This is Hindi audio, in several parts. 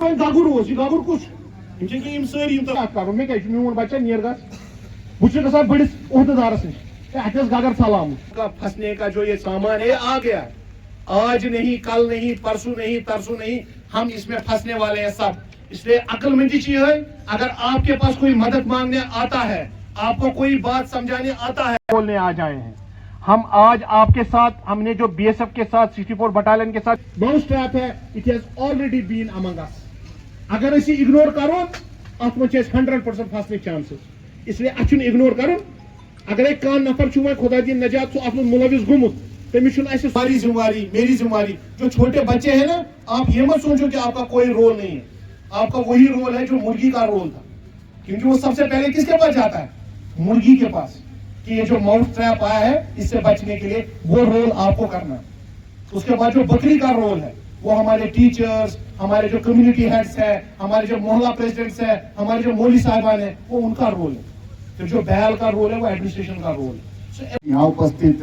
गगुर गगुर कुछ सारी कर मैं बच्चा नीर बस बड़िस उहदेदारस नश गगर सलाम फंसने का जो ये सामान है आ गया। आज नहीं, कल नहीं, परसों नहीं, तरसों नहीं, हम इसमें फंसने वाले हैं सब। इसलिए अक्लमंदी चाहिए है। अगर आपके पास कोई मदद मांगने आता है, आपको कोई बात समझाने आता है, बोलने आ जाए हैं हम आज आपके साथ। हमने जो बीएसएफ के साथ 64 बटालियन के साथ बहुत स्ट्रैप है, it has already been among us. अगर इसे इग्नोर करो अत मज 100% फंसने चांसेस। इसलिए अच्छुन इग्नोर करो। अगर कान नफर चुमा खुदा दी नजात सो अत मुलविस गुमुत तमिस सारी जिम्मेवारी मेरी जिम्मेवारी। जो छोटे बच्चे हैं ना, आप ये मत सोचो कि आपका कोई रोल नहीं है। आपका वही रोल है जो मुर्गी का रोल था, क्योंकि वो सबसे पहले किसके पास जाता है? मुर्गी के पास, कि ये जो माउथ ट्रैप आया है इससे बचने के लिए वो रोल आपको करना है। उसके बाद जो बकरी का रोल है वो हमारे टीचर्स, हमारे जो कम्युनिटी हेड्स है, हमारे जो मोहल्ला प्रेसिडेंट्स है, हमारे जो मौलवी साहिबान है, वो उनका रोल है। तो जो बैल का रोल है वो एडमिनिस्ट्रेशन का रोल है। यहाँ उपस्थित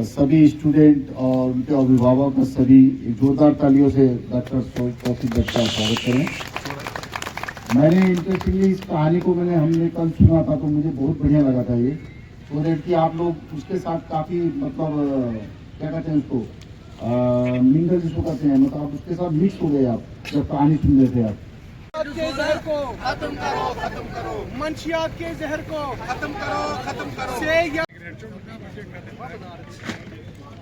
सभी स्टूडेंट और उनके अभिभावक सभी जोरदार तालियों से डॉक्टर तौफीक भट्ट का स्वागत करें। मैंने इंटरेस्टिंगली इस कहानी को हमने कल सुना था तो मुझे बहुत बढ़िया लगा था ये। तो डेट कि आप लोग उसके साथ काफ़ी मतलब क्या कहते हैं उसको मिंगल जिसको कहते हैं, मतलब आप उसके साथ मिक्स हो गए आप जब कहानी सुन रहे थे। आप के जहर को खत्म करो, खत्म करो। मंशियात के जहर को खत्म करो, खत्म करो।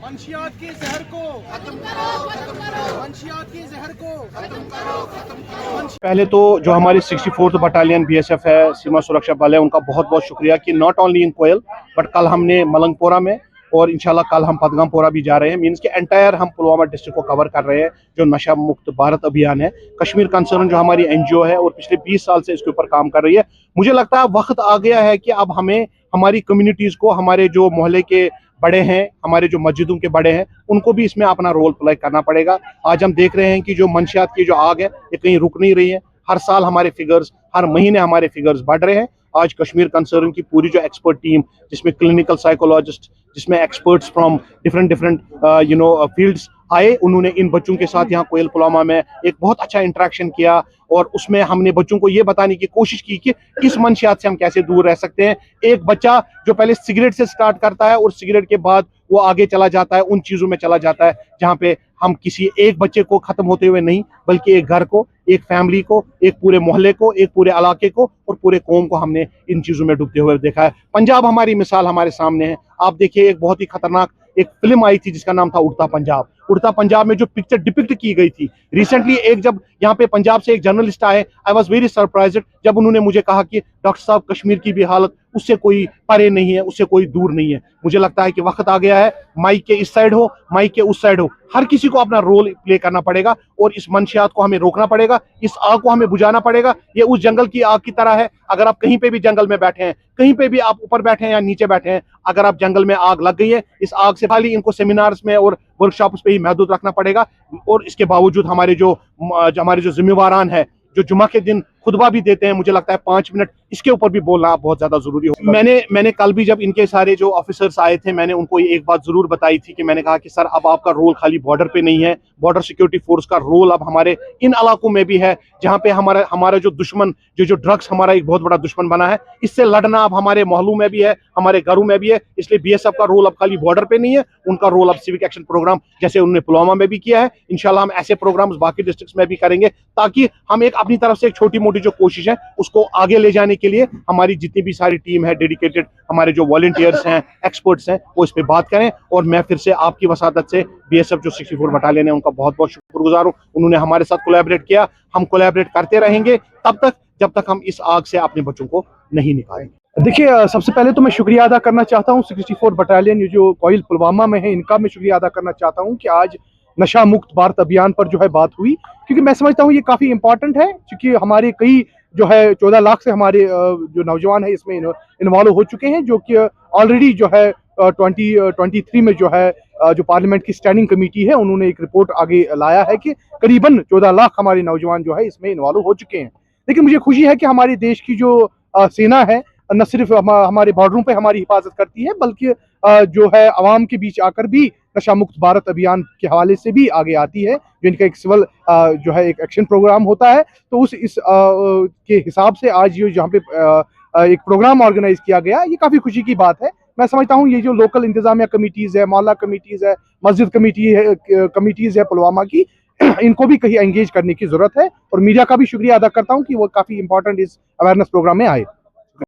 मंशियात के जहर को खत्म करो, खत्म करो। मंशियात के जहर को खत्म करो, खत्म करो। पहले तो जो हमारी 64th बटालियन बीएसएफ है, सीमा सुरक्षा बल है, उनका बहुत बहुत शुक्रिया कि not only in Koyal but कल हमने मलंगपोरा में और इंशाल्लाह कल हम पदगमपोरा भी जा रहे हैं। मीन्स के एंटायर हम पुलवामा डिस्ट्रिक्ट को कवर कर रहे हैं। जो नशा मुक्त भारत अभियान है, कश्मीर कंसर्न जो हमारी एनजीओ है और पिछले 20 साल से इसके ऊपर काम कर रही है। मुझे लगता है वक्त आ गया है कि अब हमें हमारी कम्युनिटीज को, हमारे जो मोहल्ले के बड़े हैं, हमारे जो मस्जिदों के बड़े हैं, उनको भी इसमें अपना रोल प्ले करना पड़ेगा। आज हम देख रहे हैं कि जो मंशियात की जो आग है ये कहीं रुक नहीं रही है। हर साल हमारे फिगर्स, हर महीने हमारे फिगर्स बढ़ रहे हैं। आज कश्मीर कंसर्न की पूरी जो एक्सपर्ट टीम, जिसमें क्लिनिकल साइकोलॉजिस्ट, जिसमें एक्सपर्ट्स फ्रॉम डिफरेंट फील्ड्स आए, उन्होंने इन बच्चों के साथ यहाँ कोयल पुलवामा में एक बहुत अच्छा इंटरेक्शन किया और उसमें हमने बच्चों को ये बताने की कोशिश की कि इस मंशियात से हम कैसे दूर रह सकते हैं। एक बच्चा जो पहले सिगरेट से स्टार्ट करता है और सिगरेट के बाद वो आगे चला जाता है, उन चीजों में चला जाता है जहाँ पे हम किसी एक बच्चे को खत्म होते हुए नहीं, बल्कि एक घर को, एक फैमिली को, एक पूरे मोहल्ले को, एक पूरे इलाके को और पूरे कौम को हमने इन चीजों में डूबते हुए देखा है। पंजाब हमारी मिसाल हमारे सामने है। आप देखिए, एक बहुत ही खतरनाक एक फिल्म आई थी जिसका नाम था उड़ता पंजाब। उड़ता पंजाब में जो पिक्चर डिपिक्ट की गई थी रिसेंटली, एक जब यहाँ पे पंजाब से एक जर्नलिस्ट आए, आई वॉज वेरी सरप्राइज्ड जब उन्होंने मुझे कहा कि डॉक्टर साहब, कश्मीर की भी हालत उससे कोई परे नहीं है, उससे कोई दूर नहीं है। मुझे लगता है कि वक्त आ गया है, माइक के इस साइड हो, माइक के उस साइड हो, हर किसी को अपना रोल प्ले करना पड़ेगा और इस मंशियात को हमें रोकना पड़ेगा। इस आग को हमें बुझाना पड़ेगा। ये उस जंगल की आग की तरह है। अगर आप कहीं पे भी जंगल में बैठे हैं, कहीं पे भी आप ऊपर बैठे हैं या नीचे बैठे हैं, अगर आप जंगल में आग लग गई है, इस आग से खाली इनको सेमिनार्स में और वर्कशॉप्स पे ही महदूद रखना पड़ेगा। और इसके बावजूद हमारे जो जिम्मेवारान है, जो जुमा के दिन खुतबा भी देते हैं, मुझे लगता है 5 मिनट इसके ऊपर भी बोलना बहुत ज्यादा जरूरी हो। मैंने कल भी जब इनके सारे जो ऑफिसर्स आए थे, मैंने उनको एक बात जरूर बताई थी कि मैंने कहा कि सर, अब आपका रोल खाली बॉर्डर पे नहीं है, बॉर्डर सिक्योरिटी फोर्स का रोल अब हमारे इन इलाकों में भी है जहां पे हमारा जो दुश्मन, जो ड्रग्स हमारा एक बहुत बड़ा दुश्मन बना है, इससे लड़ना अब हमारे मोहल्लों में भी है, हमारे घरों में भी है। इसलिए बीएसएफ का रोल अब खाली बॉर्डर पे नहीं है, उनका रोल अब सिविक एक्शन प्रोग्राम जैसे उन्होंने पुलवामा में भी किया है, इंशाल्लाह हम ऐसे प्रोग्राम्स बाकी डिस्ट्रिक्ट्स में भी करेंगे, ताकि हम एक अपनी तरफ से एक छोटी मोटी जो कोशिश है उसको आगे ले जाने के लिए हमारी जितनी भी सारी टीम है, डेडिकेटेड हमारे जो वॉलंटियर्स हैं, एक्सपर्ट्स हैं, वो इस पे बात करें। और मैं फिर से आपकी वसादत से बीएसएफ जो 64 बटालियन है उनका बहुत बहुत शुक्रगुजार हूं। उन्होंने हमारे साथ कोलैबोरेट किया, हम कोलैबोरेट करते रहेंगे तब तक जब तक हम इस आग से अपने बच्चों को नहीं निकालेंगे। देखिए, सबसे पहले तो मैं शुक्रिया अदा करना चाहता हूँ 64 बटालियन, ये जो कोयल पुलवामा में है, इनका मैं शुक्रिया अदा करना चाहता हूँ कि आज नशा मुक्त भारत अभियान पर जो है बात हुई, क्योंकि मैं समझता हूँ ये काफ़ी इंपॉर्टेंट है, क्योंकि हमारे कई जो है 14 लाख से हमारे जो नौजवान है इसमें इन्वॉल्व हो चुके हैं, जो कि ऑलरेडी जो है 2023 में जो है जो पार्लियामेंट की स्टैंडिंग कमेटी है, उन्होंने एक रिपोर्ट आगे लाया है कि करीबन 14 लाख हमारे नौजवान जो है इसमें इन्वॉल्व हो चुके हैं। लेकिन मुझे खुशी है कि हमारे देश की जो सेना है, न सिर्फ हमारे बॉर्डरों पे हमारी हिफाजत करती है, बल्कि जो है आवाम के बीच आकर भी नशा मुक्त भारत अभियान के हवाले से भी आगे आती है, जो इनका एक सिविल जो है एक एक्शन प्रोग्राम होता है। तो इस के हिसाब से आज ये जहाँ पे एक प्रोग्राम ऑर्गेनाइज किया गया, ये काफ़ी खुशी की बात है। मैं समझता हूँ ये जो लोकल इंतजामिया कमिटीज़ है, मोहल्ला कमिटीज़ है, मस्जिद कमिटीज़ है पुलवामा की, इनको भी कहीं एंगेज करने की ज़रूरत है। और मीडिया का भी शुक्रिया अदा करता हूँ कि वो काफ़ी इंपॉर्टेंट इस अवेयरनेस प्रोग्राम में आए।